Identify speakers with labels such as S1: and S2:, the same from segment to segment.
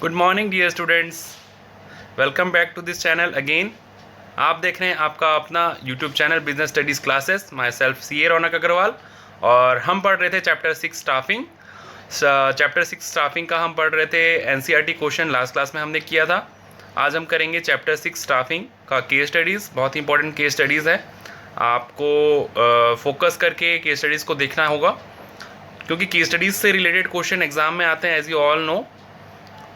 S1: Good morning dear students, welcome back to this channel again. आप देख रहे हैं आपका अपना YouTube channel business studies classes. Myself CA Raunak Agarwal, और हम पढ़ रहे थे चैप्टर 6 स्टाफिंग। चैप्टर 6 स्टाफिंग का हम पढ़ रहे थे NCERT क्वेश्चन, लास्ट क्लास में हमने किया था। आज हम करेंगे चैप्टर 6 स्टाफिंग का केस स्टडीज़। बहुत इंपॉर्टेंट केस स्टडीज़ है, आपको फोकस करके केस स्टडीज़ को देखना होगा, क्योंकि केस स्टडीज़ से रिलेटेड क्वेश्चन एग्जाम में आते हैं एज यू ऑल नो,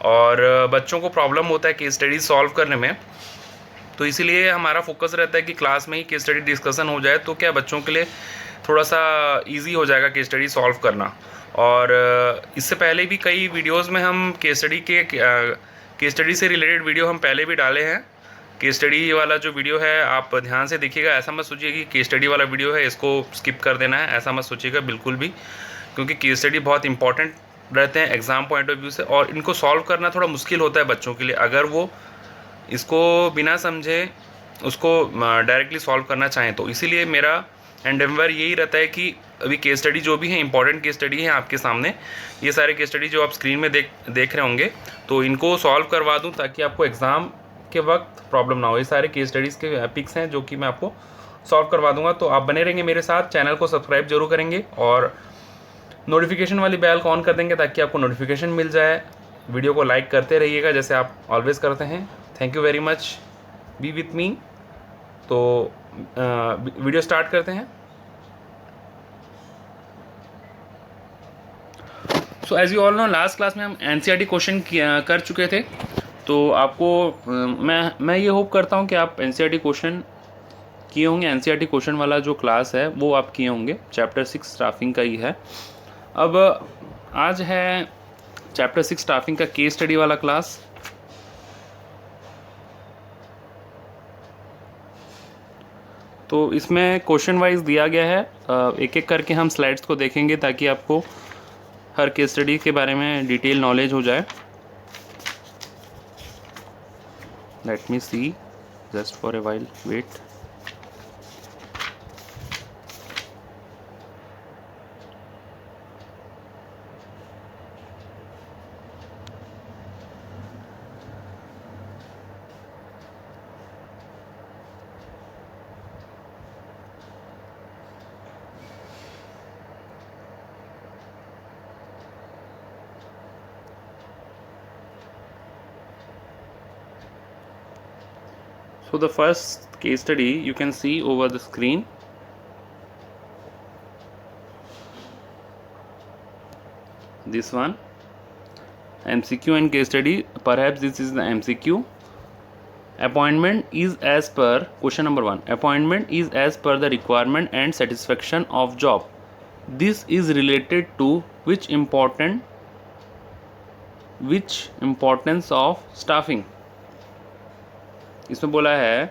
S1: और बच्चों को प्रॉब्लम होता है केस स्टडीज सॉल्व करने में। तो इसीलिए हमारा फोकस रहता है कि क्लास में ही केस स्टडी डिस्कशन हो जाए, तो क्या बच्चों के लिए थोड़ा सा इजी हो जाएगा केस स्टडी सॉल्व करना। और इससे पहले भी कई वीडियोस में हम केस स्टडी से रिलेटेड वीडियो हम पहले भी डाले हैं। केस स्टडी वाला जो वीडियो है आप ध्यान से देखिएगा, ऐसा मत सोचिए कि केस स्टडी वाला वीडियो है इसको स्किप कर देना है, ऐसा मत सोचिएगा बिल्कुल भी, क्योंकि केस स्टडी बहुत इंपॉर्टेंट रहते हैं एग्ज़ाम पॉइंट ऑफ व्यू से, और इनको सॉल्व करना थोड़ा मुश्किल होता है बच्चों के लिए अगर वो इसको बिना समझे उसको डायरेक्टली सॉल्व करना चाहें तो। इसीलिए मेरा एंडेवर यही रहता है कि अभी केस स्टडी जो भी है इंपॉर्टेंट केस स्टडी है आपके सामने, ये सारे केस स्टडी जो आप स्क्रीन में देख रहे होंगे, तो इनको सॉल्व करवा दूं ताकि आपको एग्ज़ाम के वक्त प्रॉब्लम ना हो। ये सारे केस स्टडीज़ के पिक्स हैं जो कि मैं आपको सॉल्व करवा दूंगा, तो आप बने रहेंगे मेरे साथ। चैनल को सब्सक्राइब जरूर करेंगे और नोटिफिकेशन वाली बेल को ऑन कर देंगे ताकि आपको नोटिफिकेशन मिल जाए। वीडियो को लाइक करते रहिएगा जैसे आप ऑलवेज करते हैं। Thank you very much, be with me. तो वीडियो स्टार्ट करते हैं। So as you all know, last class में हम NCERT क्वेश्चन कर चुके थे, तो आपको मैं ये होप करता हूँ कि आप NCERT क्वेश्चन किए होंगे। NCERT क्वेश्चन वाला जो क्लास है वो आप किए होंगे, चैप्टर 6 स्टाफिंग का ही है। अब आज है चैप्टर 6 स्टाफिंग का केस स्टडी वाला क्लास। तो इसमें क्वेश्चन वाइज दिया गया है, एक एक करके हम स्लाइड्स को देखेंगे ताकि आपको हर केस स्टडी के बारे में डिटेल नॉलेज हो जाए। Let me see, just for a while wait. So the first case study you can see over the screen. This one, MCQ and case study. Perhaps this is the MCQ. Appointment is as per question number 1. Appointment is as per the requirement and satisfaction of job. This is related to which importance of staffing. इसमें बोला है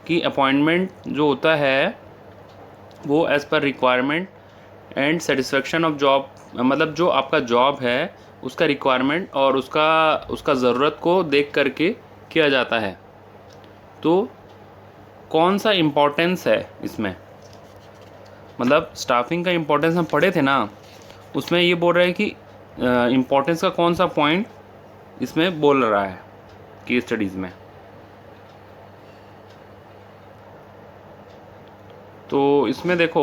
S1: कि appointment जो होता है वो as per requirement and satisfaction of job, मतलब जो आपका जॉब है उसका रिक्वायरमेंट और उसका ज़रूरत को देख करके किया जाता है। तो कौन सा इम्पोर्टेंस है इसमें, मतलब स्टाफिंग का इम्पोर्टेंस हम पढ़े थे ना, उसमें ये बोल रहा है कि इम्पोर्टेंस का कौन सा पॉइंट इसमें बोल रहा है केस स्टडीज़ में। तो इसमें देखो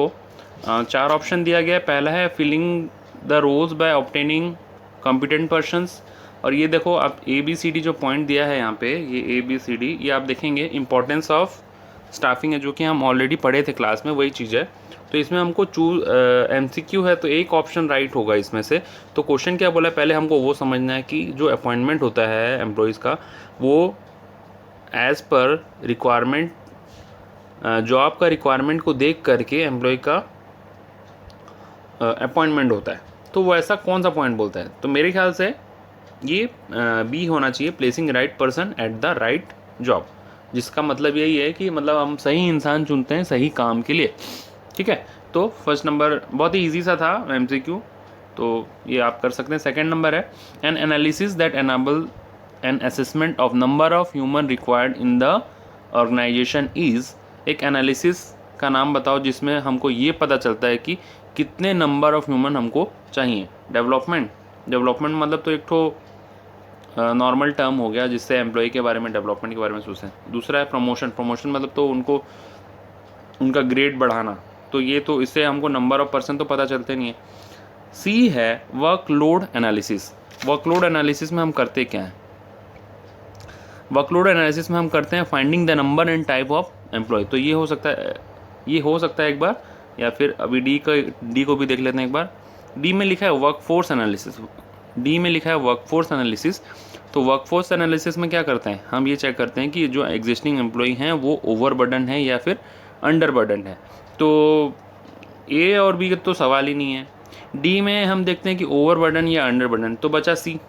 S1: 4 ऑप्शन दिया गया है। पहला है filling the roles by obtaining competent persons, और ये देखो आप ABCD जो पॉइंट दिया है यहाँ पे, ये ABCD, ये आप देखेंगे इंपॉर्टेंस ऑफ स्टाफिंग है, जो कि हम ऑलरेडी पढ़े थे क्लास में, वही चीज़ है। तो इसमें हमको MCQ है तो एक ऑप्शन राइट होगा इसमें से। तो क्वेश्चन क्या बोला है, पहले हमको वो समझना है कि जो अपॉइंटमेंट होता है एम्प्लॉयज़ का, वो एज़ पर रिक्वायरमेंट, जॉब का रिक्वायरमेंट को देख करके एम्प्लॉय का अपॉइंटमेंट होता है। तो वो ऐसा कौन सा पॉइंट बोलता है, तो मेरे ख्याल से ये B होना चाहिए, placing right person at the right job, जिसका मतलब यही है कि मतलब हम सही इंसान चुनते हैं सही काम के लिए। ठीक है, तो फर्स्ट नंबर बहुत ही ईजी सा था MCQ, तो ये आप कर सकते हैं। सेकेंड नंबर है an analysis that enable an assessment of number of human required in the organisation is. एक एनालिसिस का नाम बताओ जिसमें हमको ये पता चलता है कि कितने नंबर ऑफ ह्यूमन हमको चाहिए। डेवलपमेंट मतलब तो एक ठो नॉर्मल टर्म हो गया जिससे एम्प्लॉय के बारे में, डेवलपमेंट के बारे में सोचें। दूसरा है प्रमोशन। प्रमोशन मतलब तो उनको उनका ग्रेड बढ़ाना, तो ये तो इससे हमको नंबर ऑफ पर्सन तो पता चलते नहीं है। सी है वर्कलोड एनालिसिस। वर्कलोड एनालिसिस में हम करते क्या हैं? वर्कलोड एनालिसिस में हम करते हैं finding the number and type of employ. तो ये हो सकता है, एक बार, या फिर अभी डी को भी देख लेते हैं एक बार। डी में लिखा है वर्कफोर्स एनालिसिस। तो वर्कफोर्स एनालिसिस में क्या करते हैं? हम ये चेक करते हैं कि जो एग्जिस्टिंग एम्प्लॉय हैं वो ओवरबर्डन है या फिर अंडरबर्डन है। तो ए और बी का तो सवाल ही नहीं है। डी में हम देखते हैं कि ओवरबर्डन या अंडरबर्डन, तो बचा सी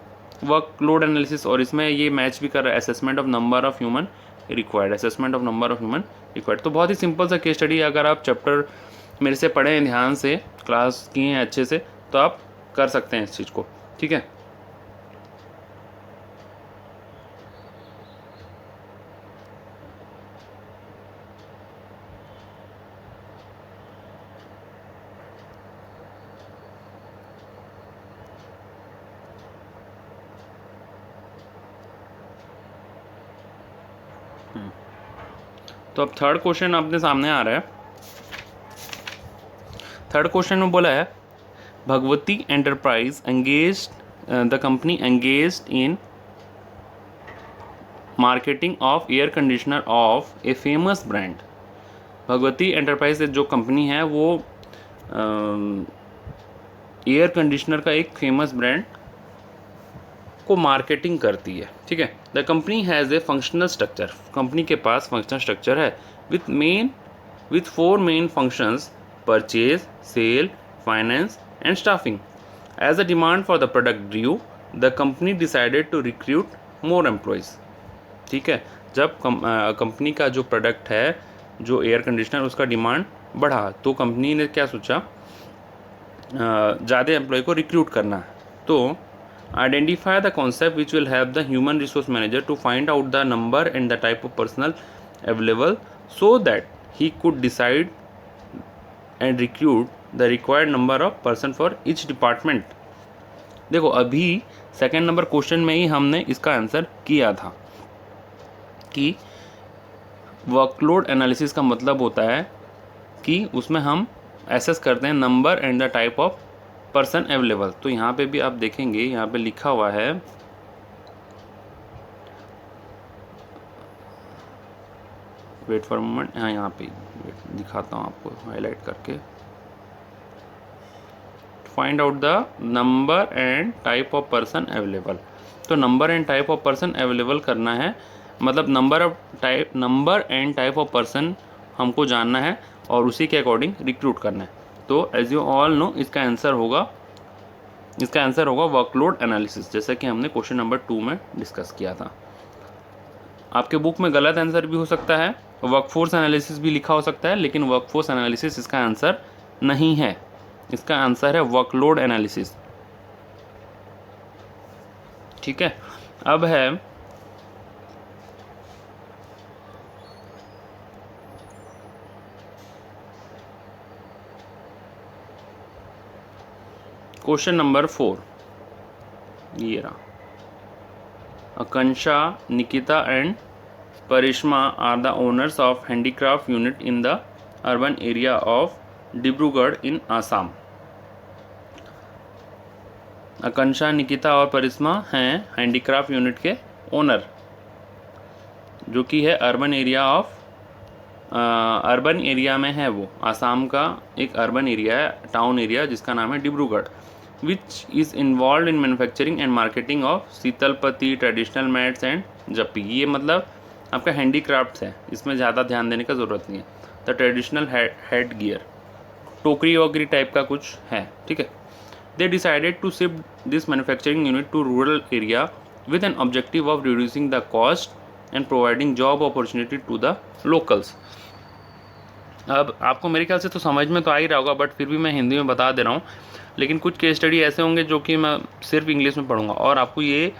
S1: वर्कलोड एनालिसिस, और इसमें ये मैच भी कर रहा है assessment of number of human required. तो बहुत ही सिंपल सा केस स्टडी, अगर आप चैप्टर मेरे से पढ़े हैं, ध्यान से क्लास किए हैं अच्छे से, तो आप कर सकते हैं इस चीज़ को, ठीक है। तो अब थर्ड क्वेश्चन अपने सामने आ रहा है। थर्ड क्वेश्चन में बोला है Bhagwati enterprise the company engaged in marketing of air conditioner of a famous brand. Bhagwati enterprise जो कंपनी है वो एयर कंडीशनर का एक फेमस ब्रांड को मार्केटिंग करती है, ठीक है। The company has a functional structure. Company के पास फंक्शनल स्ट्रक्चर है with 4 main functions: purchase, sale, finance and staffing. As a demand for the product grew, the company decided to recruit more employees, ठीक है। जब company का जो product है, जो एयर कंडीशनर, उसका डिमांड बढ़ा, तो कंपनी ने क्या सोचा, ज़्यादा एम्प्लॉय को रिक्रूट करना है। तो identify the concept which will help the human resource manager to find out the number and the type of personnel available so that he could decide and recruit the required number of person for each department। देखो, अभी second number question में ही हमने इसका answer किया था कि workload analysis का मतलब होता है कि उसमें हम एसेस करते हैं number and the type of person available. तो यहाँ पे भी आप देखेंगे, यहाँ पे लिखा हुआ है, वेट फॉर मोमेंट, यहाँ पे दिखाता हूँ आपको हाईलाइट करके। Find out the number and type of person available. तो number and type of person available करना है, मतलब number and type of person हमको जानना है और उसी के अकॉर्डिंग रिक्रूट करना है। तो एज यू ऑल नो, इसका आंसर होगा वर्कलोड एनालिसिस, जैसा कि हमने क्वेश्चन नंबर 2 में डिस्कस किया था। आपके बुक में गलत आंसर भी हो सकता है, वर्कफोर्स एनालिसिस भी लिखा हो सकता है, लेकिन वर्कफोर्स एनालिसिस इसका आंसर नहीं है। इसका आंसर है वर्कलोड एनालिसिस, ठीक है। अब है क्वेश्चन नंबर 4, ये रहा। Akanksha, Nikita and Parishma are the owners of handicraft unit in the urban area of Dibrugarh in Assam. Akanksha, Nikita और परिश्मा हैं हैंडीक्राफ्ट यूनिट के ओनर, जो कि है अर्बन एरिया में है। वो आसाम का एक अर्बन एरिया है, टाउन एरिया, जिसका नाम है Dibrugarh, which is involve in manufacturing and marketing of Sheetalpati, traditional mats and Japi. ये मतलब आपका हैंडीक्राफ्ट्स है, इसमें ज़्यादा ध्यान देने का ज़रूरत नहीं है। द ट्रेडिशनल हेड गियर, टोकरी वोकरी टाइप का कुछ है, ठीक है। They decided to shift this manufacturing unit to rural area with an objective of reducing the cost and providing job opportunity to the locals। अब आपको मेरे ख्याल से तो समझ में तो आ ही रहा होगा, बट फिर भी मैं हिंदी में बता दे रहा हूँ। लेकिन कुछ केस स्टडी ऐसे होंगे जो कि मैं सिर्फ इंग्लिश में पढ़ूंगा, और आपको ये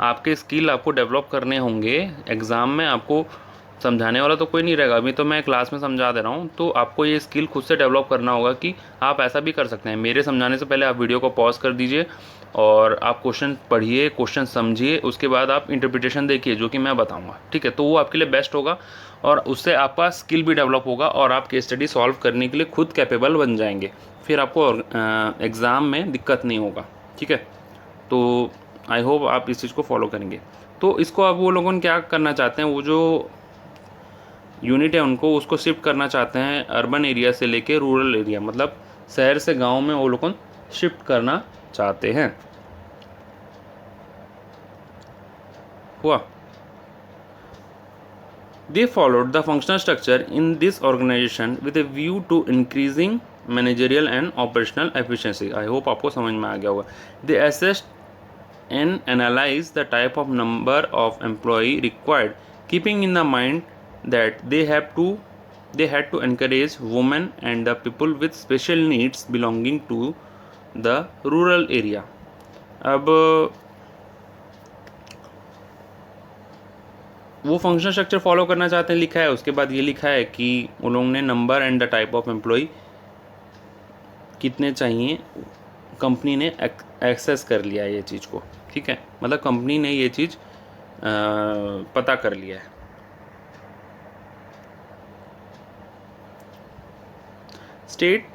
S1: आपके स्किल आपको डेवलप करने होंगे। एग्ज़ाम में आपको समझाने वाला तो कोई नहीं रहेगा, अभी तो मैं क्लास में समझा दे रहा हूँ, तो आपको ये स्किल खुद से डेवलप करना होगा कि आप ऐसा भी कर सकते हैं। मेरे समझाने से पहले आप वीडियो को पॉज कर दीजिए और आप क्वेश्चन पढ़िए, क्वेश्चन समझिए, उसके बाद आप इंटरप्रिटेशन देखिए जो कि मैं बताऊंगा, ठीक है। तो वो आपके लिए बेस्ट होगा और उससे आपका स्किल भी डेवलप होगा और आप केस स्टडी सॉल्व करने के लिए खुद कैपेबल बन जाएंगे, फिर आपको एग्ज़ाम में दिक्कत नहीं होगा, ठीक है। तो आई होप आप इस चीज़ को फॉलो करेंगे। तो इसको अब वो लोगों क्या करना चाहते हैं, वो जो यूनिट है उनको उसको शिफ्ट करना चाहते हैं अर्बन एरिया से लेके रूरल एरिया, मतलब शहर से गांव में वो लोग शिफ्ट करना चाहते हैं। हुआ। They followed the functional structure in this organization with a view to increasing managerial and operational efficiency. I hope आपको समझ में आ गया होगा। They assessed and analyzed the type of number of employee required, keeping in the mind that they had to encourage women and the people with special needs belonging to the rural area. अब वो functional structure follow करना चाहते हैं लिखा है, उसके बाद ये लिखा है कि उन लोगों ने number and the type of employ कितने चाहिए कंपनी ने एक्सेस कर लिया है ये चीज़ को, ठीक है। मतलब कंपनी ने ये चीज़ पता कर लिया है। State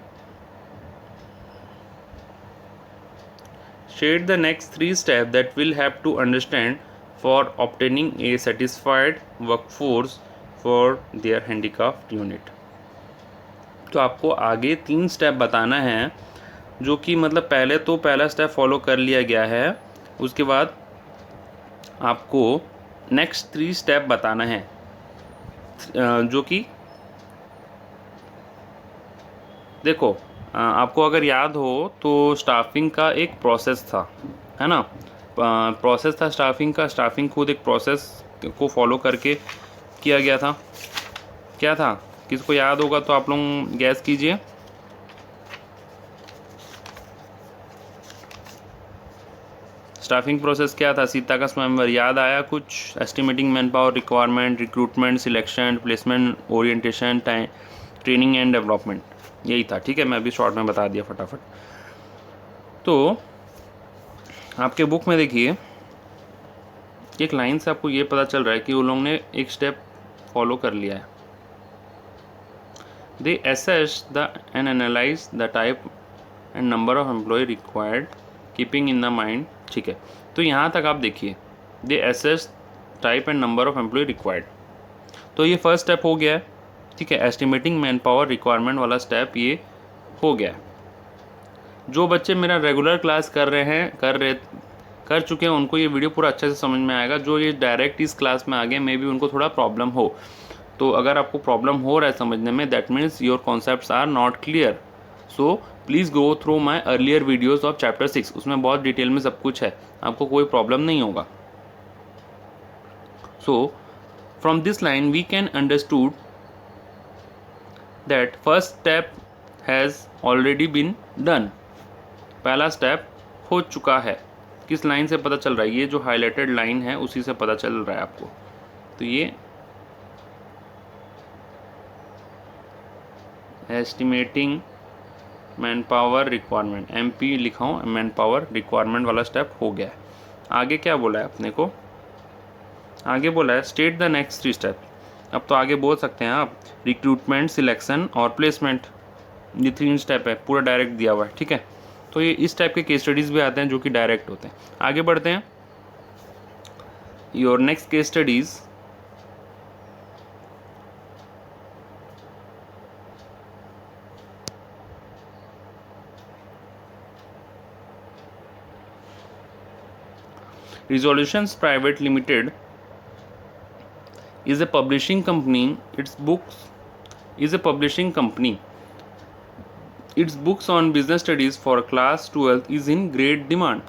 S1: the next 3 step that will have to understand for obtaining a satisfied workforce for their handicraft unit। तो आपको आगे 3 स्टेप बताना है जो कि मतलब पहले तो पहला स्टेप फॉलो कर लिया गया है, उसके बाद आपको नेक्स्ट 3 स्टेप बताना है जो कि देखो आपको अगर याद हो तो स्टाफिंग का एक प्रोसेस था, है ना। प्रोसेस था स्टाफिंग का, स्टाफिंग खुद एक प्रोसेस को फॉलो करके किया गया था। क्या था, किसको याद होगा तो आप लोग गैस कीजिए। स्टाफिंग प्रोसेस क्या था, सीता का स्वयंवर, याद आया कुछ? Estimating man power requirement, recruitment, selection, placement, orientation, training and development, यही था, ठीक है। मैं अभी शॉर्ट में बता दिया फटाफट। तो आपके बुक में देखिए एक लाइन से आपको ये पता चल रहा है कि वो लोगों ने एक स्टेप फॉलो कर लिया है। They assess the and analyse the type and number of employ required keeping in the mind, ठीक है। तो यहाँ तक आप देखिए, they assess type and number of employ required, तो ये फर्स्ट स्टेप हो गया है, ठीक है। एस्टिमेटिंग मैन पावर रिक्वायरमेंट वाला स्टेप ये हो गया है। जो बच्चे मेरा रेगुलर क्लास कर चुके हैं उनको ये वीडियो पूरा अच्छे से समझ में आएगा। जो ये डायरेक्ट इस क्लास में आ गए मे बी उनको थोड़ा प्रॉब्लम हो, तो अगर आपको प्रॉब्लम हो रहा है समझने में, that means your concepts are not clear. So please go through my earlier videos of chapter 6, उसमें बहुत डिटेल में सब कुछ है, आपको कोई प्रॉब्लम नहीं होगा। So from this line we can understood that first step has already been done, पहला स्टेप हो चुका है। किस लाइन से पता चल रहा है, ये जो हाईलाइटेड लाइन है उसी से पता चल रहा है आपको। तो ये estimating man power requirement, MP लिखा हूँ, मैन पावर रिक्वायरमेंट वाला स्टेप हो गया है। आगे क्या बोला है अपने को, आगे बोला है स्टेट द नेक्स्ट 3 स्टेप। अब तो आगे बोल सकते हैं आप रिक्रूटमेंट, सिलेक्शन और प्लेसमेंट, ये 3 स्टेप है, पूरा डायरेक्ट दिया हुआ है, ठीक है। तो ये इस टाइप के केस स्टडीज़ भी आते हैं जो कि डायरेक्ट होते हैं। आगे बढ़ते हैं, your next case studies Resolutions Private Limited is a publishing company. Its books on business studies for class 12 is in great demand.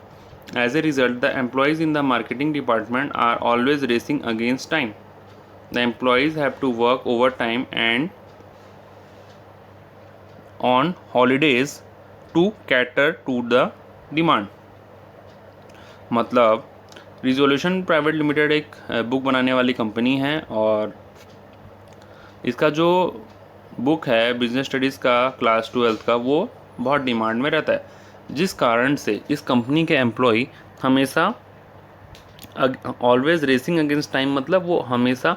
S1: As a result, the employees in the marketing department are always racing against time. The employees have to work overtime and on holidays to cater to the demand. मतलब resolution private limited एक book बनाने वाली company है और इसका जो book है business studies का क्लास 12 का वो बहुत डिमांड में रहता है। जिस कारण से इस कंपनी के एम्प्लॉय हमेशा ऑलवेज रेसिंग अगेंस्ट टाइम, मतलब वो हमेशा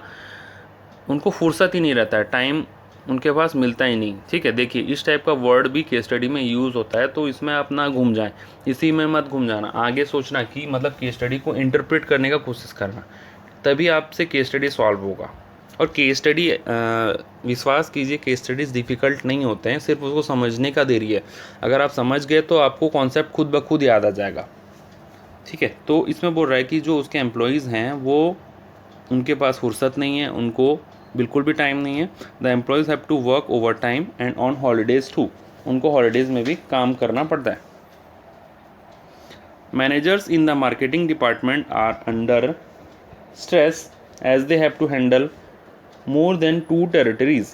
S1: उनको फुर्सत ही नहीं रहता है, टाइम उनके पास मिलता ही नहीं। ठीक है, देखिए इस टाइप का वर्ड भी केस स्टडी में यूज़ होता है, तो इसमें आप ना घूम जाएं, इसी में मत घूम जाना, आगे सोचना कि मतलब केस स्टडी को इंटरप्रेट करने का कोशिश करना, तभी आपसे केस स्टडी सॉल्व होगा। और केस स्टडी विश्वास कीजिए केस स्टडीज़ डिफ़िकल्ट नहीं होते हैं, सिर्फ उसको समझने का देरी है। अगर आप समझ गए तो आपको कॉन्सेप्ट खुद ब खुद याद आ जाएगा। ठीक है, तो इसमें बोल रहा है कि जो उसके एम्प्लॉयज़ हैं वो उनके पास फुर्सत नहीं है, उनको बिल्कुल भी टाइम नहीं है। The employees have to work overtime and on holidays too, उनको हॉलीडेज़ में भी काम करना पड़ता है। Managers in the marketing department are under stress as they have to handle more than 2 territories.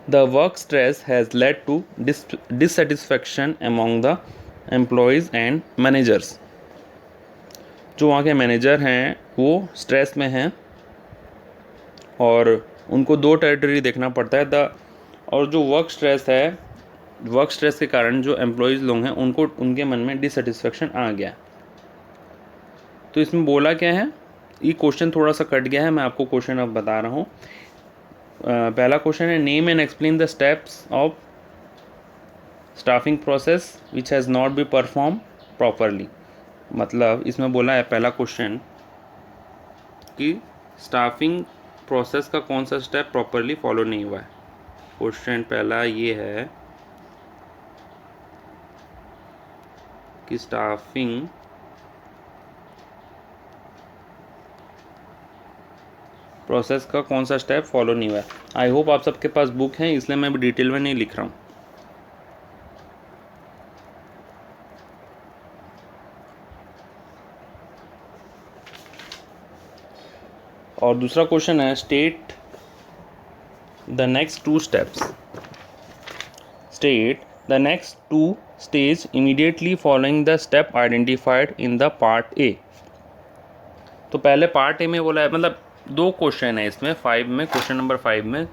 S1: The work stress has led to dissatisfaction among the employees and managers. जो वहाँ के मैनेजर हैं वो स्ट्रेस में हैं और उनको 2 टेरिटरी देखना पड़ता है। और जो वर्क स्ट्रेस है, वर्क स्ट्रेस के कारण जो एम्प्लॉयज़ लोग हैं उनको उनके मन में डिससेटिस्फेक्शन आ गया। तो इसमें बोला क्या है, ये क्वेश्चन थोड़ा सा कट गया है, मैं आपको क्वेश्चन अब बता रहा हूँ। पहला क्वेश्चन है name and explain the steps of staffing process which has not be perform properly. मतलब इसमें बोला है पहला क्वेश्चन कि स्टाफिंग प्रोसेस का कौन सा स्टेप प्रॉपरली फॉलो नहीं हुआ है। क्वेश्चन पहला ये है कि स्टाफिंग प्रोसेस का कौन सा स्टेप फॉलो नहीं हुआ है। आई होप आप सबके पास बुक है, इसलिए मैं भी डिटेल में नहीं लिख रहा हूँ। और दूसरा क्वेश्चन है state the next 2 steps. State the next 2 stage immediately following the step identified in the part A. तो पहले पार्ट ए में बोला है, मतलब 2 क्वेश्चन है इसमें, 5 में, क्वेश्चन नंबर 5 में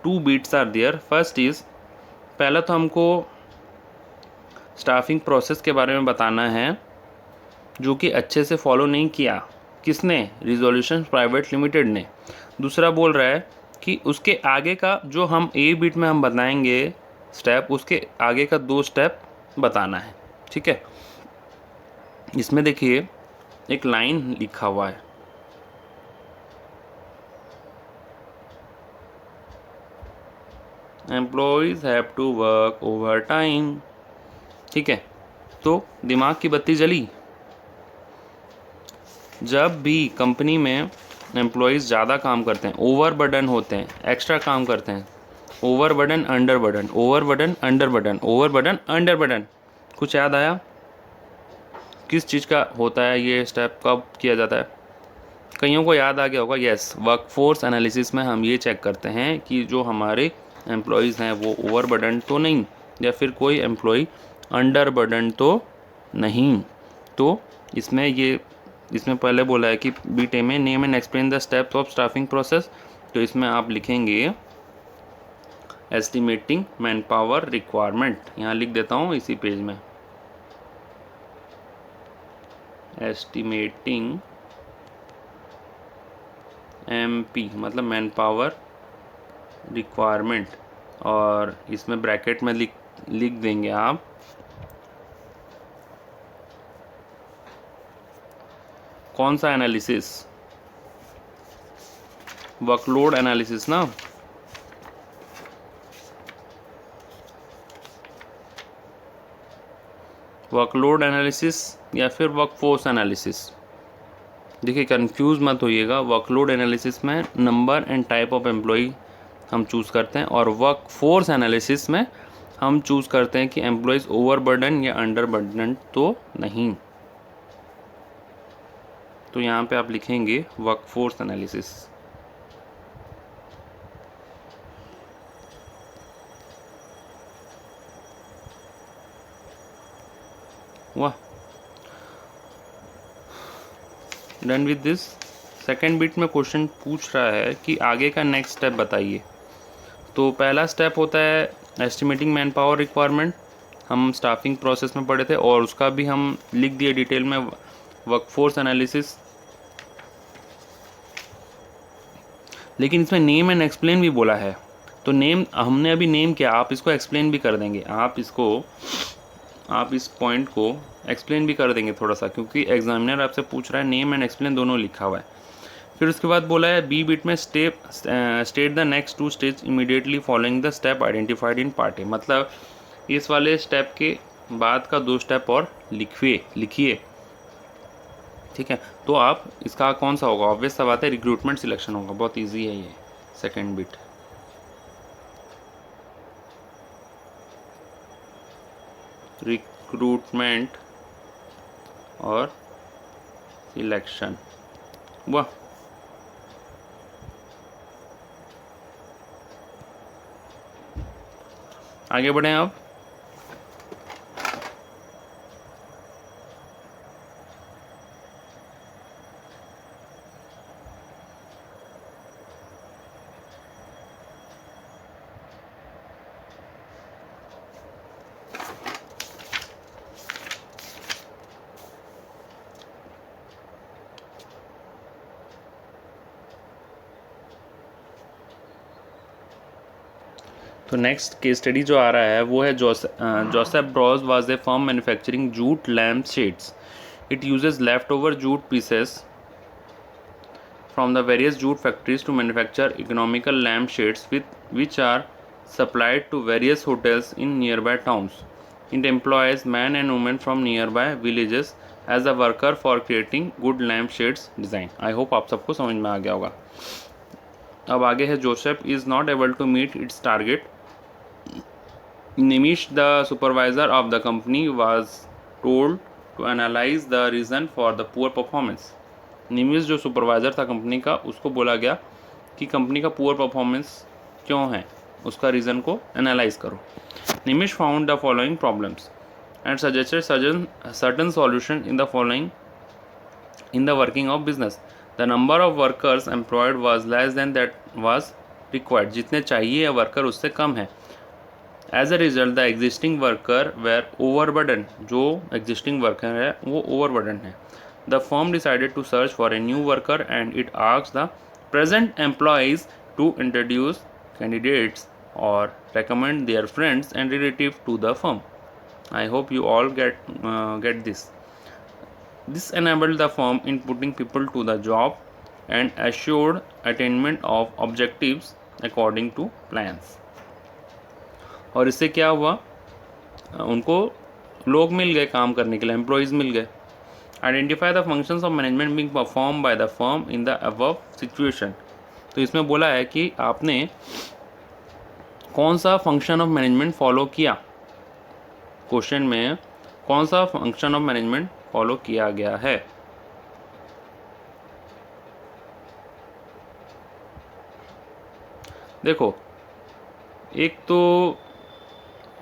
S1: 2 bits are there. First is, पहला तो हमको स्टाफिंग प्रोसेस के बारे में बताना है जो कि अच्छे से फॉलो नहीं किया। किसने? रिजोल्यूशन प्राइवेट लिमिटेड ने। दूसरा बोल रहा है कि उसके आगे का जो हम ए बीट में हम बताएंगे स्टेप, उसके आगे का 2 स्टेप बताना है। ठीक है, इसमें देखिए एक लाइन लिखा हुआ है, employees have to work overtime. ठीक है, तो दिमाग की बत्ती जली। जब भी कंपनी में एम्प्लॉयज़ ज़्यादा काम करते हैं, ओवर बर्डन होते हैं, एक्स्ट्रा काम करते हैं, over burden under burden, over burden under burden, over burden under burden, कुछ याद आया किस चीज़ का होता है ये स्टेप, कब किया जाता है? कईयों को याद आ गया होगा, यस, वर्कफोर्स एनालिसिस में हम ये चेक करते हैं कि जो हमारे एम्प्लॉयज़ हैं वो ओवर बर्डन तो नहीं, या फिर कोई एम्प्लॉय अंडर बर्डन तो नहीं। तो इसमें पहले बोला है कि बीटे में name and explain the steps of staffing process. तो इसमें आप लिखेंगे एस्टिमेटिंग मैन पावर रिक्वायरमेंट, यहाँ लिख देता हूँ इसी पेज में, एस्टिमेटिंग MP मतलब मैन पावर रिक्वायरमेंट, और इसमें ब्रैकेट में लिख देंगे आप कौन सा एनालिसिस, वर्कलोड एनालिसिस ना, वर्कलोड एनालिसिस या फिर वर्कफोर्स एनालिसिस। देखिए कंफ्यूज मत होइएगा, वर्कलोड एनालिसिस में number and type of employ हम चूज़ करते हैं, और वर्कफोर्स एनालिसिस में हम चूज़ करते हैं कि एम्प्लॉयज़ ओवर बर्डन या अंडर बर्डन तो नहीं। तो यहाँ पे आप लिखेंगे वर्कफोर्स एनालिसिस। वाह, done with this. Second bit में क्वेश्चन पूछ रहा है कि आगे का नेक्स्ट स्टेप बताइए। तो पहला स्टेप होता है एस्टिमेटिंग मैन पावर रिक्वायरमेंट, हम स्टाफिंग प्रोसेस में पढ़े थे और उसका भी हम लिख दिए डिटेल में, वर्कफोर्स एनालिसिस। लेकिन इसमें नेम एंड एक्सप्लेन भी बोला है, तो नेम हमने अभी नेम किया, आप इसको एक्सप्लेन भी कर देंगे, आप इस पॉइंट को एक्सप्लेन भी कर देंगे थोड़ा सा, क्योंकि एग्जामिनर आपसे पूछ रहा है, नेम एंड एक्सप्लेन दोनों लिखा हुआ है। फिर उसके बाद बोला है बी बिट में state the next 2 stage immediately following the step identified in part A, मतलब इस वाले स्टेप के बाद का 2 स्टेप और लिखिए। ठीक है, तो आप इसका कौन सा होगा, ऑब्वियस सा बात है रिक्रूटमेंट सिलेक्शन होगा, बहुत इजी है ये सेकेंड बिट। रिक्रूटमेंट और सिलेक्शन, वाह। आगे बढ़ें अब। तो नेक्स्ट केस स्टडी जो आ रहा है वो है Joseph Bros was a firm manufacturing jute lamp shades. It uses left over jute pieces from the various jute factories to manufacture economical lampshades which are supplied to various hotels in nearby towns. It employs men and women from nearby villages as a worker for creating good lampshades design. I hope आप सबको समझ में आ गया होगा। अब आगे है Joseph is not able to meet its target. Nimish, the supervisor of the company, was told to analyze the reason for the poor performance. Nimish जो सुपरवाइज़र था कंपनी का, उसको बोला गया कि कंपनी का पुअर परफॉर्मेंस क्यों है, उसका रीज़न को एनालाइज करो। Nimish found the following problems and suggested certain solution in the working of business. The number of workers employed was less than that was required, जितने चाहिए वर्कर उससे कम है। As a result the existing worker were overburden, जो existing worker है वो overburden है। The firm decided to search for a new worker and it asked the present employees to introduce candidates or recommend their friends and relatives to the firm. I hope you all get this. This enabled the firm in putting people to the job and assured attainment of objectives according to plans. और इससे क्या हुआ, उनको लोग मिल गए काम करने के लिए, एम्प्लॉयज़ मिल गए। Identify the functions of management being performed by the firm in the above situation. तो इसमें बोला है कि आपने कौन सा फंक्शन ऑफ मैनेजमेंट फॉलो किया, क्वेश्चन में कौन सा फंक्शन ऑफ मैनेजमेंट फॉलो किया गया है। देखो, एक तो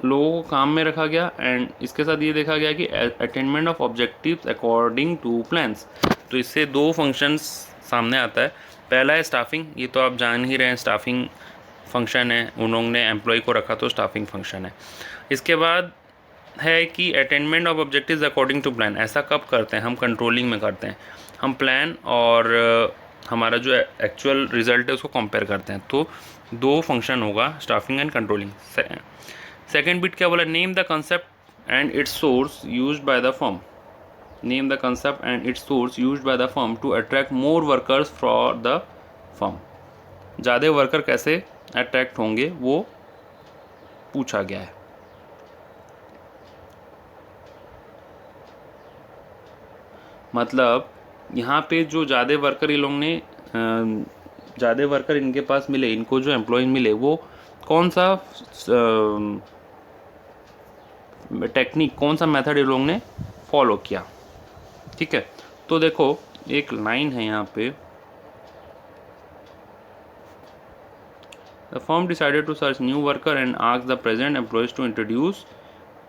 S1: लोगों को काम में रखा गया एंड इसके साथ ये देखा गया कि attainment of objectives according to plans. तो इससे 2 फंक्शंस सामने आता है। पहला है स्टाफिंग, ये तो आप जान ही रहे हैं, स्टाफिंग फंक्शन है, उन्होंने एम्प्लॉय को रखा तो स्टाफिंग फंक्शन है। इसके बाद है कि attainment of objectives according to plan. ऐसा कब करते हैं, हम कंट्रोलिंग में करते हैं, हम प्लान और हमारा जो एक्चुअल रिजल्ट है उसको कंपेयर करते हैं। तो 2 फंक्शन होगा, staffing and controlling. Second bit क्या बोला, name the concept and its source used by the firm. Name the concept and its source used by the firm to attract more workers for the firm. ज़्यादा worker कैसे attract होंगे वो पूछा गया है। मतलब यहाँ पे जो ज़्यादा वर्कर ये लोग ने ज़्यादा वर्कर इनके पास मिले, इनको जो एम्प्लॉय मिले वो कौन सा टेक्निक, कौन सा मेथड ये लोगों ने फॉलो किया। ठीक है, तो देखो एक लाइन है यहाँ पे, the firm decided to search new worker and ask the present employees to introduce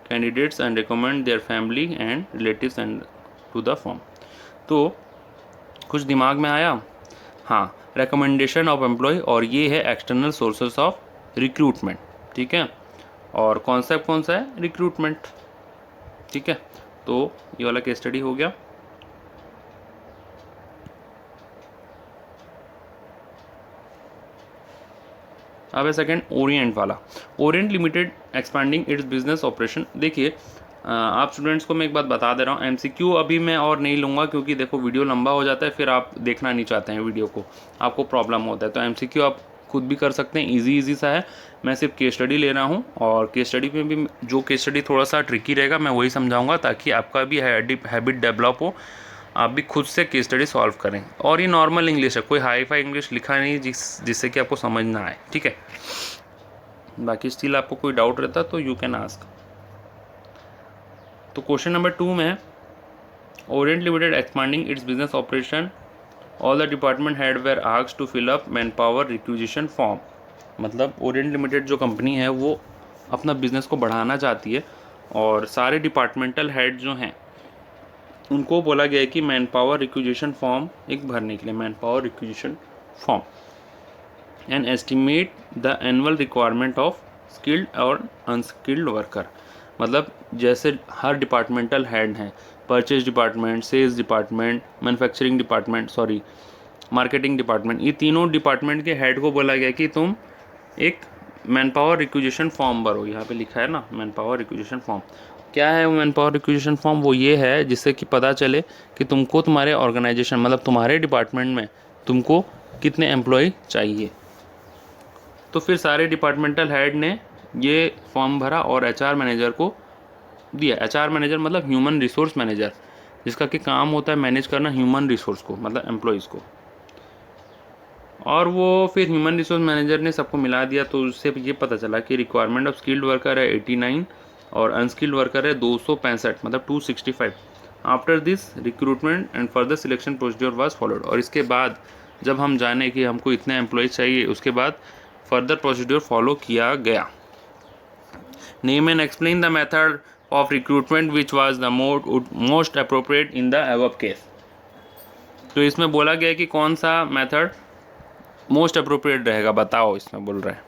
S1: candidates and recommend their family and relatives and to the firm. तो कुछ दिमाग में आया, हाँ, रिकमेंडेशन ऑफ एम्प्लॉय, और ये है एक्सटर्नल सोर्सेस ऑफ रिक्रूटमेंट। ठीक है, और कॉन्सेप्ट कौन सा है, रिक्रूटमेंट। ठीक है, तो ये वाला केस स्टडी हो गया। अब है सेकेंड ओरिएंट वाला। Orient limited expanding its business operation. देखिए आप स्टूडेंट्स को मैं एक बात बता दे रहा हूँ, एमसीक्यू अभी मैं और नहीं लूँगा क्योंकि देखो वीडियो लंबा हो जाता है, फिर आप देखना नहीं चाहते हैं वीडियो को, आपको प्रॉब्लम होता है। तो एमसीक्यू आप खुद भी कर सकते हैं, इजी सा है। मैं सिर्फ केस स्टडी ले रहा हूँ, और केस स्टडी में भी जो केस स्टडी थोड़ा सा ट्रिकी रहेगा मैं वही समझाऊँगा, ताकि आपका भी हैबिट डेवलप हो, आप भी खुद से केस स्टडी सॉल्व करें। और ये नॉर्मल इंग्लिश है, कोई हाई फाई इंग्लिश लिखा नहीं जिससे कि आपको समझ ना आए। ठीक है, बाकी स्टिल आपको कोई डाउट रहता तो यू कैन आस्क। तो क्वेश्चन नंबर 2 में, Orient limited expanding its business operation, all the department head were asked to fill up manpower requisition form. मतलब ओरिएंट लिमिटेड जो कंपनी है वो अपना बिजनेस को बढ़ाना चाहती है, और सारे डिपार्टमेंटल हेड जो हैं उनको बोला गया है कि मैन पावर रिक्विजिशन फॉर्म एक भरने के लिए, manpower requisition form, and estimate the annual requirement of skilled और अनस्किल्ड वर्कर। मतलब जैसे हर डिपार्टमेंटल हेड हैं, purchase department, sales department, manufacturing department, sorry marketing department, ये तीनों डिपार्टमेंट के हेड को बोला गया कि तुम एक मैन पावर रिक्विजिशन फॉर्म भरो। यहाँ पे लिखा है ना मैन पावर रिक्विजिशन फॉर्म। क्या है वो मैन पावर रिक्विजिशन फॉर्म? वो ये है जिससे कि पता चले कि तुमको तुम्हारे ऑर्गेनाइजेशन मतलब तुम्हारे डिपार्टमेंट में तुमको कितने एम्प्लॉय चाहिए। तो फिर सारे डिपार्टमेंटल हेड ने ये फॉर्म भरा और एचआर मैनेजर को दिया। एचआर मैनेजर मतलब ह्यूमन रिसोर्स मैनेजर, जिसका कि काम होता है मैनेज करना ह्यूमन रिसोर्स को, मतलब एम्प्लॉयज़ को। और वो फिर ह्यूमन रिसोर्स मैनेजर ने सबको मिला दिया, तो उससे ये पता चला कि रिक्वायरमेंट ऑफ स्किल्ड वर्कर है 89 और अनस्किल्ड वर्कर है 265, मतलब 265। After this recruitment and further selection procedure was followed. और इसके बाद जब हम जाने कि हमको इतने एम्प्लॉयज़ चाहिए, उसके बाद फर्दर प्रोसीड्योर फॉलो किया गया। Name and explain the method of recruitment which was the most appropriate in the above case. तो इसमें बोला गया कि कौन सा मेथड मोस्ट अप्रोप्रिएट रहेगा, बताओ इसमें बोल रहा है।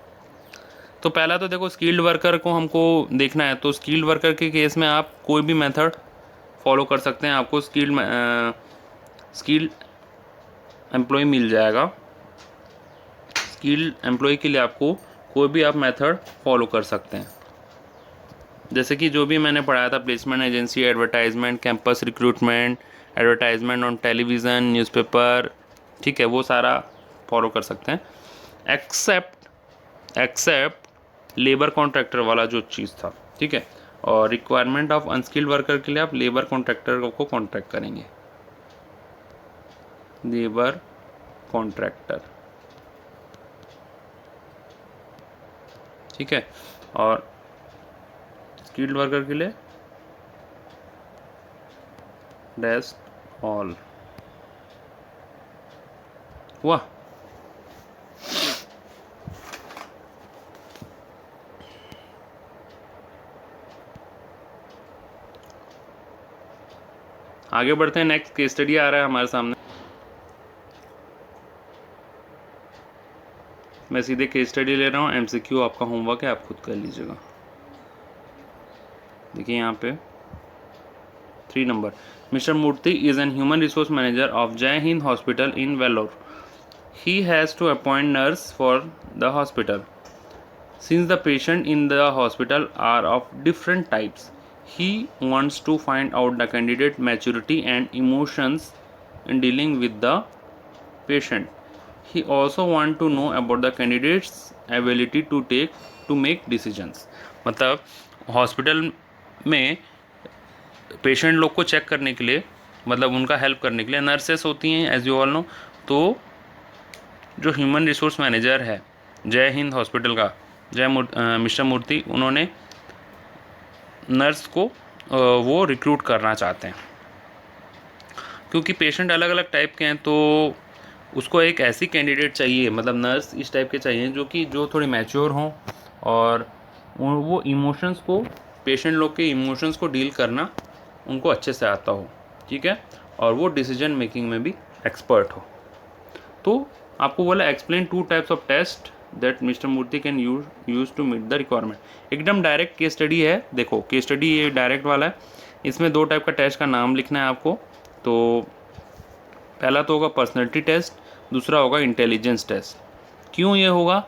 S1: तो पहला तो देखो स्किल्ड वर्कर को हमको देखना है, तो स्किल्ड वर्कर के केस में आप कोई भी मेथड फॉलो कर सकते हैं, आपको स्किल्ड एम्प्लॉय मिल जाएगा। स्किल्ड एम्प्लॉय के लिए आपको कोई भी आप मेथड फॉलो कर सकते हैं, जैसे कि जो भी मैंने पढ़ाया था, placement agency, advertisement, campus recruitment, advertisement on television, newspaper, ठीक है, वो सारा फॉलो कर सकते हैं। एक्सेप्ट लेबर कॉन्ट्रैक्टर वाला जो चीज़ था, ठीक है। और रिक्वायरमेंट ऑफ अनस्किल्ड वर्कर के लिए आप लेबर कॉन्ट्रैक्टर को कॉन्ट्रैक्ट करेंगे, लेबर कॉन्ट्रैक्टर, ठीक है। और स्किल्ड वर्कर के लिए डैश ऑल। हुआ? आगे बढ़ते हैं, नेक्स्ट केस स्टडी आ रहा है हमारे सामने। मैं सीधे केस स्टडी ले रहा हूँ, एमसीक्यू आपका होमवर्क है, आप खुद कर लीजिएगा। देखिए यहाँ पे 3 number, mister Murthy is an human resource manager of Jai Hind hospital in Vellore. He has to appoint nurse for the hospital. Since the patient in the hospital are of different types, he wants to find out the candidate maturity and emotions in dealing with the patient. He also want to know about the candidate's ability to make decisions. मतलब hospital में patient लोग को check करने के लिए, मतलब उनका help करने के लिए नर्सेस होती हैं, एज यू ऑल नो। तो जो ह्यूमन रिसोर्स मैनेजर है जय हिंद हॉस्पिटल का, मिस्टर मूर्ति, उन्होंने नर्स को वो रिक्रूट करना चाहते हैं, क्योंकि पेशेंट अलग अलग टाइप के हैं। तो उसको एक ऐसी कैंडिडेट चाहिए, मतलब नर्स इस टाइप के चाहिए जो थोड़ी मैच्योर हों, और वो इमोशंस को, पेशेंट लोग के इमोशंस को डील करना उनको अच्छे से आता हो, ठीक है, और वो डिसीजन मेकिंग में भी एक्सपर्ट हो। तो आपको बोला explain 2 types of test that mister Murthy can use to meet the requirement. एकदम डायरेक्ट केस स्टडी है। देखो केस स्टडी ये डायरेक्ट वाला है, इसमें 2 टाइप का टेस्ट का नाम लिखना है आपको। तो पहला तो होगा पर्सनैलिटी टेस्ट, दूसरा होगा इंटेलिजेंस टेस्ट। क्यों ये होगा?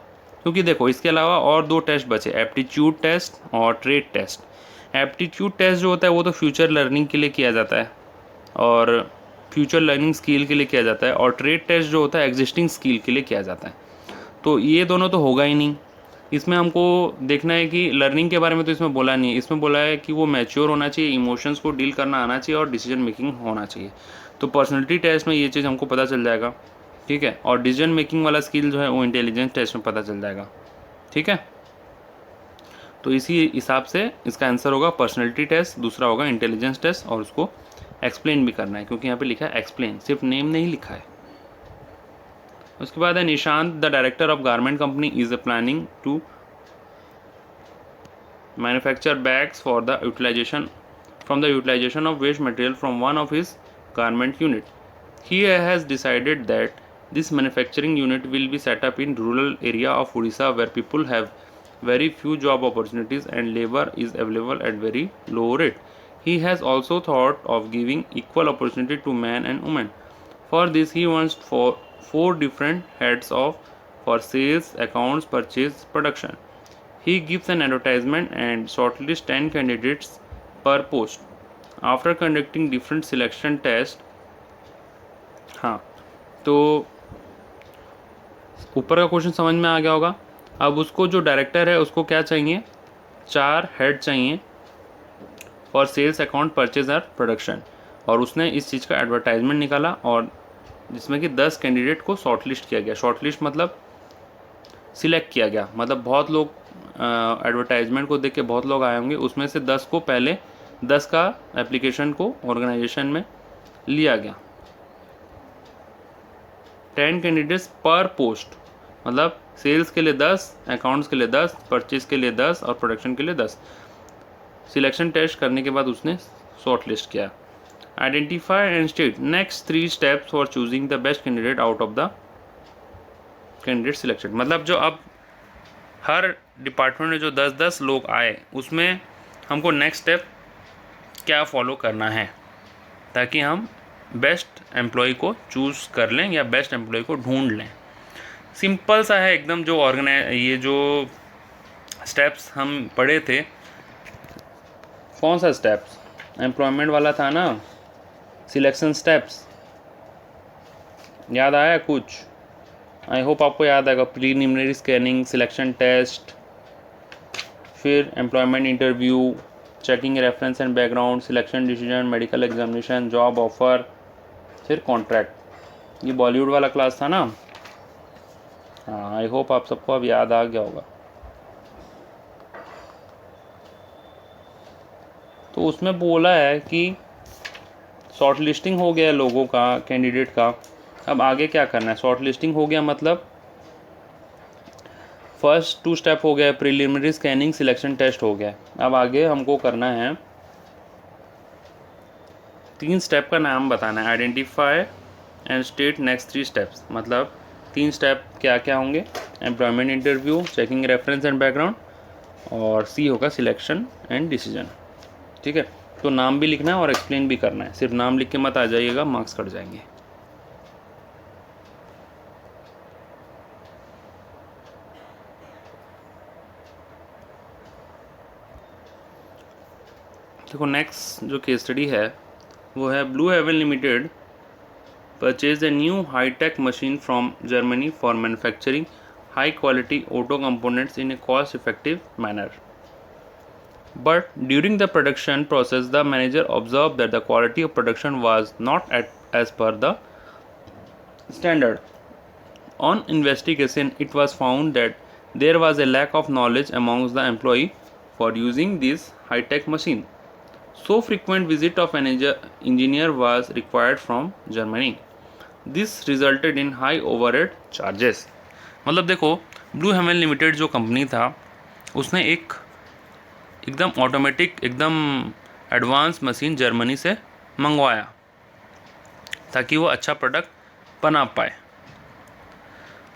S1: क्योंकि देखो इसके अलावा और 2 टेस्ट बचे, एप्टीट्यूड टेस्ट और ट्रेड टेस्ट। एप्टीट्यूड टेस्ट जो होता है वो तो फ्यूचर लर्निंग के लिए किया जाता है और फ्यूचर लर्निंग स्किल के लिए किया जाता है, और ट्रेड टेस्ट जो होता है एग्जिस्टिंग स्किल के लिए किया जाता है। तो ये दोनों तो होगा ही नहीं। इसमें हमको देखना है कि लर्निंग के बारे में तो इसमें बोला नहीं है, इसमें बोला है कि वो मैच्योर होना चाहिए, इमोशंस को डील करना आना चाहिए और डिसीजन मेकिंग होना चाहिए। तो पर्सनैलिटी टेस्ट में ये चीज़ हमको पता चल जाएगा, ठीक है। और डिसीजन मेकिंग वाला स्किल जो है वो इंटेलिजेंस टेस्ट में पता चल जाएगा, ठीक है। तो इसी हिसाब से इसका आंसर होगा पर्सनैलिटी टेस्ट, दूसरा होगा इंटेलिजेंस टेस्ट, और उसको एक्सप्लेन भी करना है क्योंकि यहाँ पे लिखा है एक्सप्लेन, सिर्फ नेम नहीं लिखा है। उसके बाद है Nishant, the director of garment company is planning to manufacture bags for the utilisation of waste material from one of his garment unit. He has decided that this manufacturing unit will be set up in rural area of Odisha where people have very few job opportunities and labor is available at very low rate. He has also thought of giving equal opportunity to men and women. For this he wants four different heads for sales, accounts, purchase, production. He gives an advertisement and shortlist 10 candidates per post. After conducting different selection tests, हाँ, तो ऊपर का question समझ में आ गया होगा। अब उसको जो डायरेक्टर है उसको क्या चाहिए? 4 हेड चाहिए फॉर सेल्स, अकाउंट, परचेज और प्रोडक्शन, और उसने इस चीज़ का एडवर्टाइजमेंट निकाला और जिसमें कि 10 कैंडिडेट को शॉर्टलिस्ट किया गया। शॉर्टलिस्ट मतलब सिलेक्ट किया गया, मतलब बहुत लोग एडवर्टाइजमेंट को देख के बहुत लोग आए होंगे, उसमें से 10 को पहले 10 का एप्लीकेशन को ऑर्गेनाइजेशन में लिया गया। 10 कैंडिडेट्स पर पोस्ट, मतलब सेल्स के लिए 10, अकाउंट्स के लिए 10, परचेज के लिए 10 और प्रोडक्शन के लिए 10। सिलेक्शन टेस्ट करने के बाद उसने शॉर्ट लिस्ट किया। Identify and state next 3 steps for choosing the best candidate out of the candidate selection. मतलब जो अब हर डिपार्टमेंट में जो 10-10 लोग आए उसमें हमको नेक्स्ट स्टेप क्या फॉलो करना है ताकि हम बेस्ट एम्प्लॉय को चूज़ कर लें या बेस्ट एम्प्लॉय को ढूंढ लें। सिंपल सा है एकदम। जो ये जो स्टेप्स हम पढ़े थे, कौन सा स्टेप्स? एम्प्लॉयमेंट वाला था ना, सिलेक्शन स्टेप्स। याद आया कुछ? आई होप आपको याद आएगा। प्रीलिमिनरी स्कैनिंग, सिलेक्शन टेस्ट, फिर employment interview, checking reference and background, selection decision, medical examination, job offer, फिर कॉन्ट्रैक्ट। ये बॉलीवुड वाला क्लास था ना। हाँ, आई होप आप सबको अब याद आ गया होगा। तो उसमें बोला है कि शॉर्ट लिस्टिंग हो गया लोगों का, कैंडिडेट का। अब आगे क्या करना है? शॉर्ट लिस्टिंग हो गया मतलब फर्स्ट 2 स्टेप हो गया, प्रीलिमिनरी स्कैनिंग, सिलेक्शन टेस्ट हो गया। अब आगे हमको करना है 3 स्टेप का नाम बताना है। Identify and state next 3 steps. मतलब 3 स्टेप क्या क्या होंगे? Employment interview, checking reference and background, और सी होगा सिलेक्शन एंड डिसीजन। ठीक है, तो नाम भी लिखना है और एक्सप्लेन भी करना है। सिर्फ नाम लिख के मत आ जाइएगा, मार्क्स कट जाएंगे। देखो नेक्स्ट जो केस स्टडी है वो है blue heaven limited purchase a new hi-tech machine from Germany for manufacturing high quality auto components in a cost effective manner, but during the production process the manager observed that the quality of production was not as per the standard. On investigation it was found that there was a lack of knowledge amongst the employee for using this high tech machine. So frequent visit of an engineer was required from Germany. This resulted in high overhead charges. मतलब देखो, blue heaven limited जो company था उसने एकदम automatic, एकदम advance machine Germany से मंगवाया ताकि वो अच्छा प्रोडक्ट बना पाए।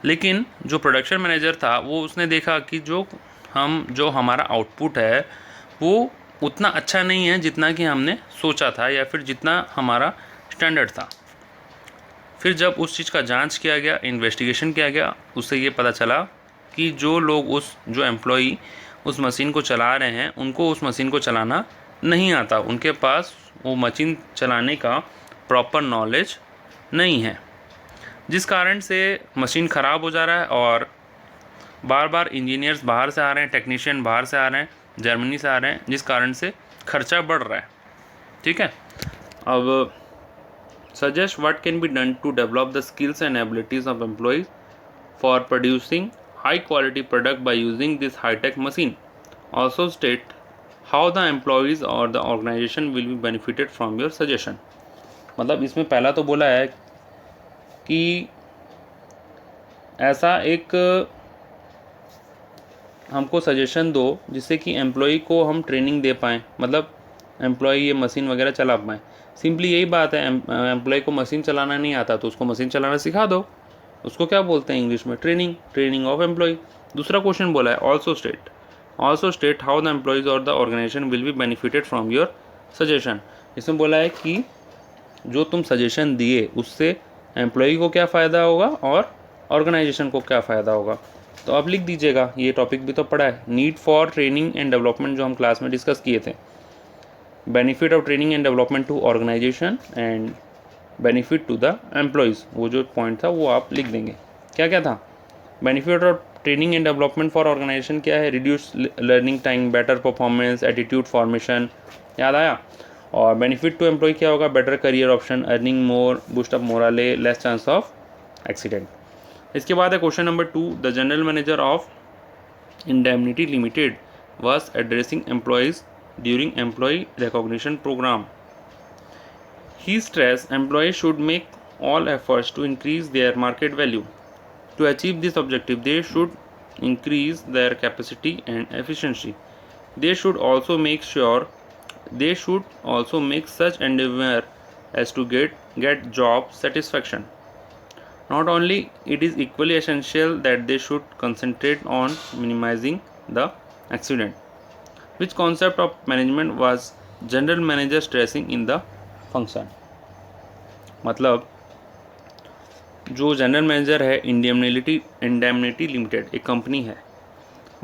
S1: लेकिन जो प्रोडक्शन मैनेजर था वो उसने देखा कि जो हमारा आउटपुट है वो उतना अच्छा नहीं है जितना कि हमने सोचा था या फिर जितना हमारा स्टैंडर्ड था। फिर जब उस चीज़ का जांच किया गया, इन्वेस्टिगेशन किया गया, उससे ये पता चला कि जो एम्प्लॉई उस मशीन को चला रहे हैं उनको उस मशीन को चलाना नहीं आता, उनके पास वो मशीन चलाने का प्रॉपर नॉलेज नहीं है, जिस कारण से मशीन ख़राब हो जा रहा है और बार बार इंजीनियर्स बाहर से आ रहे हैं, टेक्नीशियन बाहर से आ रहे हैं, जर्मनी से आ रहे हैं, जिस कारण से खर्चा बढ़ रहा है। ठीक है, अब suggest what can be done to develop the skills and abilities of employees for producing high quality product by using this high tech machine. Also state how the employees or the organization will be benefited from your suggestion. मतलब इसमें पहला तो बोला है कि ऐसा एक हमको सजेशन दो जिससे कि एम्प्लॉई को हम ट्रेनिंग दे पाएँ, मतलब एम्प्लॉई ये मशीन वगैरह चला पाएँ। सिंपली यही बात है, एम्प्लॉय को मशीन चलाना नहीं आता तो उसको मशीन चलाना सिखा दो, उसको क्या बोलते हैं इंग्लिश में, ट्रेनिंग ऑफ एम्प्लॉय। दूसरा क्वेश्चन बोला है also state how the employees और the organisation will be benefited from your suggestion. इसमें बोला है कि जो तुम सजेशन दिए उससे एम्प्लॉय को क्या फ़ायदा होगा और ऑर्गेनाइजेशन को क्या फ़ायदा होगा। तो आप लिख दीजिएगा, ये टॉपिक भी तो पढ़ा है, need for training and development जो हम क्लास में डिस्कस किए थे, benefit of training and development to organisation and benefit to the employees, वो जो पॉइंट था वो आप लिख देंगे। क्या क्या था, benefit of training and development for organisation क्या है, reduce learning time, better performance, attitude formation, याद आया। और बेनिफिट टू एम्प्लॉय क्या होगा, better career option, earning more, boost up morale, less chance of accident. इसके बाद है question number 2, the general manager of Indemnity Limited was addressing employees during employee recognition program. He stressed employees should make all efforts to increase their market value. To achieve this objective, they should increase their capacity and efficiency. They should also make such endeavor as to get job satisfaction. Not only it is equally essential that they should concentrate on minimizing the accident. Which concept of management was general manager stressing in the function? मतलब जो general manager है indemnity limited एक company है,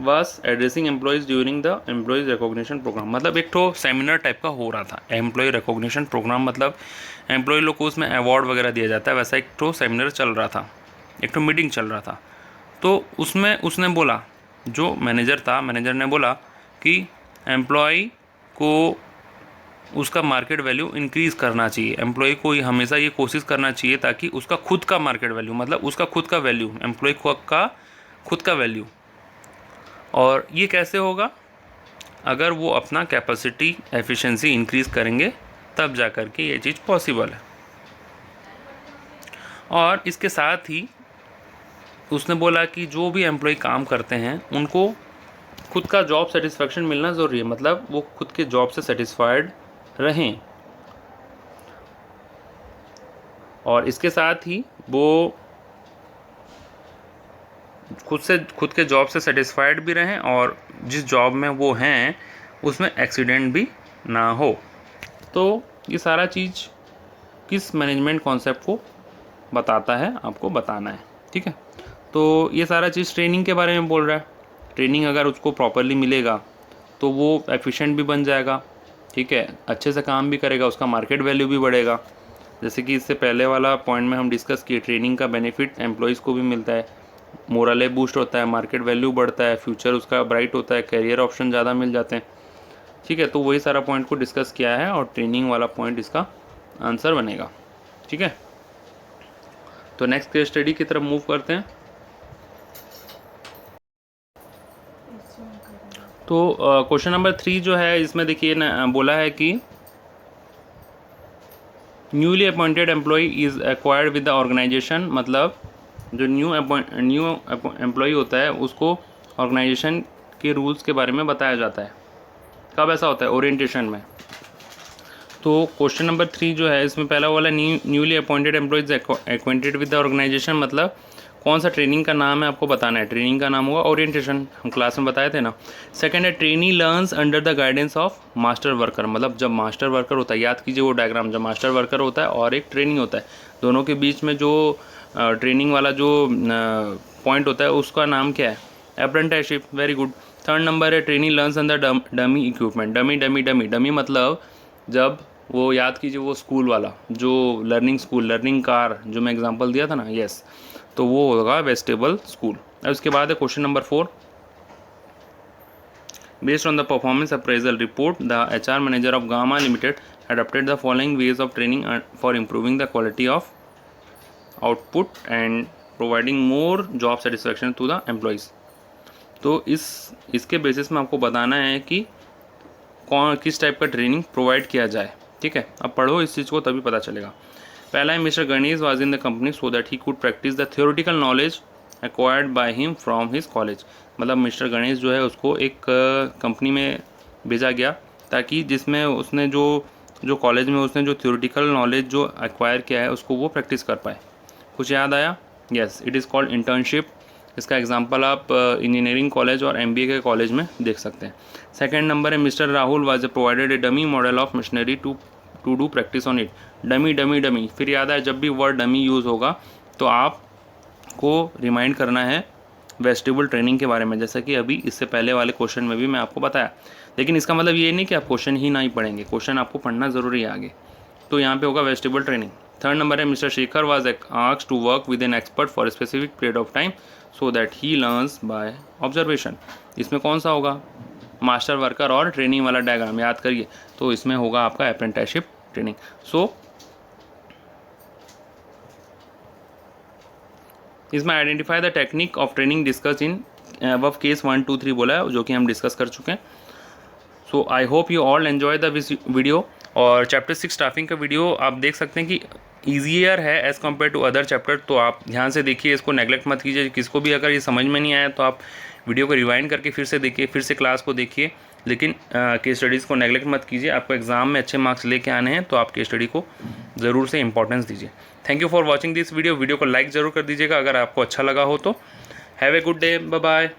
S1: was addressing employees during the employees recognition program, मतलब एक तो seminar type का हो रहा था। एम्प्लॉय रिकॉग्निशन प्रोग्राम मतलब एम्प्लॉय लोग को उसमें अवार्ड वगैरह दिया जाता है, वैसा एक तो सेमिनार चल रहा था, एक तो मीटिंग चल रहा था। तो उसमें उसने बोला, जो मैनेजर ने बोला कि एम्प्लॉय को उसका मार्केट वैल्यू इंक्रीज़ करना चाहिए। एम्प्लॉय को हमेशा ये कोशिश करना चाहिए ताकि उसका खुद का मार्केट वैल्यू, मतलब उसका खुद का वैल्यू, एम्प्लॉय का खुद का वैल्यू। और ये कैसे होगा, अगर वो अपना कैपेसिटी एफिशिएंसी इंक्रीज़ करेंगे तब जा कर के ये चीज़ पॉसिबल है। और इसके साथ ही उसने बोला कि जो भी एम्प्लॉय काम करते हैं उनको खुद का जॉब सेटिस्फेक्शन मिलना ज़रूरी है, मतलब वो खुद के जॉब से सेटिस्फाइड रहें। और इसके साथ ही वो खुद के जॉब से सेटिस्फाइड भी रहें और जिस जॉब में वो हैं उसमें एक्सीडेंट भी ना हो। तो ये सारा चीज़ किस मैनेजमेंट कॉन्सेप्ट को बताता है, आपको बताना है। ठीक है, तो ये सारा चीज़ ट्रेनिंग के बारे में बोल रहा है। ट्रेनिंग अगर उसको प्रॉपरली मिलेगा तो वो एफिशिएंट भी बन जाएगा, ठीक है, अच्छे से काम भी करेगा, उसका मार्केट वैल्यू भी बढ़ेगा। जैसे कि इससे पहले वाला पॉइंट में हम डिस्कस किए, ट्रेनिंग का बेनिफिट एम्प्लॉयज़ को भी मिलता है, मोरले बूस्ट होता है, मार्केट वैल्यू बढ़ता है, फ्यूचर उसका ब्राइट होता है, करियर ऑप्शन ज़्यादा मिल जाते हैं। ठीक है, तो वही सारा पॉइंट को डिस्कस किया है और ट्रेनिंग वाला पॉइंट इसका आंसर बनेगा। ठीक है, तो नेक्स्ट केस स्टडी की तरफ मूव करते हैं। तो क्वेश्चन नंबर 3 जो है इसमें देखिए बोला है कि newly appointed employ is acquired with the organisation, मतलब जो न्यू एम्प्लॉय होता है उसको ऑर्गेनाइजेशन के रूल्स के बारे में बताया जाता है। कब ऐसा होता है, ओरिएंटेशन में। तो क्वेश्चन नंबर 3 जो है इसमें पहला वाला newly appointed employ is acquainted with the organisation, मतलब कौन सा ट्रेनिंग का नाम है आपको बताना है। ट्रेनिंग का नाम होगा ओरिएंटेशन, हम क्लास में बताए थे ना। सेकंड है trainee learns under the guidance of master worker, मतलब जब मास्टर वर्कर होता है, याद कीजिए वो डायग्राम, जब मास्टर वर्कर होता है और एक ट्रेनिंग होता है, दोनों के बीच में जो ट्रेनिंग वाला जो पॉइंट होता है उसका नाम क्या है, apprenticeship. Very good. Third number है trainee learns under dummy equipment. Dummy dummy dummy dummy मतलब जब वो याद कीजिए वो स्कूल वाला जो लर्निंग स्कूल, लर्निंग कार जो मैं एग्जांपल दिया था ना, यस, तो वो होगा वेस्टेबल स्कूल। अब उसके बाद है question number 4। Based on the performance appraisal report the HR manager of gamma limited adopted the following ways of training for improving the quality of output and providing more job satisfaction to the employees। तो इसके basis में आपको बताना है कि कौन किस type का ट्रेनिंग प्रोवाइड किया जाए। ठीक है, अब पढ़ो इस चीज़ को तभी पता चलेगा। पहला है mister Ganesh was in the company so that he could practice the theoretical knowledge acquired by him from his college. मतलब मिस्टर गणेश जो है उसको एक कंपनी में भेजा गया ताकि जिसमें उसने जो कॉलेज में उसने जो थ्योरेटिकल नॉलेज जो एक्वायर किया है उसको वो प्रैक्टिस कर पाए। कुछ याद आया? Yes, it is called internship. इसका एग्जांपल आप इंजीनियरिंग कॉलेज और MBA के कॉलेज में देख सकते हैं। सेकंड नंबर है mister Rahul was provided a dummy model of machinery to do practice on it. Dummy dummy dummy, फिर याद आया जब भी वर्ड डमी यूज़ होगा तो आपको रिमाइंड करना है वेस्टिबल ट्रेनिंग के बारे में, जैसा कि अभी इससे पहले वाले क्वेश्चन में भी मैं आपको बताया। लेकिन इसका मतलब ये नहीं कि आप क्वेश्चन ही ना ही पढ़ेंगे, क्वेश्चन आपको पढ़ना ज़रूरी है आगे। तो यहाँ पे होगा वेस्टिबल ट्रेनिंग। थर्ड नंबर है mister Shekhar was asked to work with an expert for specific period of time so that he learns by observation. इसमें कौन सा होगा? मास्टर वर्कर और ट्रेनिंग वाला डायग्राम याद करिए, तो इसमें होगा आपका अप्रेंटिसशिप ट्रेनिंग। सो इसमें identify the technique of training discuss in अब केस 1, 2, 3 बोला है जो कि हम डिस्कस कर चुके हैं। So I hope you all enjoy the video. और चैप्टर 6 स्टाफिंग का वीडियो आप देख सकते हैं कि ईजियर है as compare to other chapter, तो आप ध्यान से देखिए, इसको नेगलेक्ट मत कीजिए। किसको भी अगर ये समझ में नहीं आया तो आप वीडियो को रिवाइंड करके फिर से देखिए, फिर से क्लास को देखिए, लेकिन केस स्टडीज़ को नेगलेक्ट मत कीजिए। आपको एग्जाम में अच्छे मार्क्स लेके आने हैं तो आप केस स्टडी को ज़रूर से इंपॉर्टेंस दीजिए। Thank you for watching this video. Video को लाइक ज़रूर कर दीजिएगा अगर आपको अच्छा लगा हो तो। Have a good day, bye bye.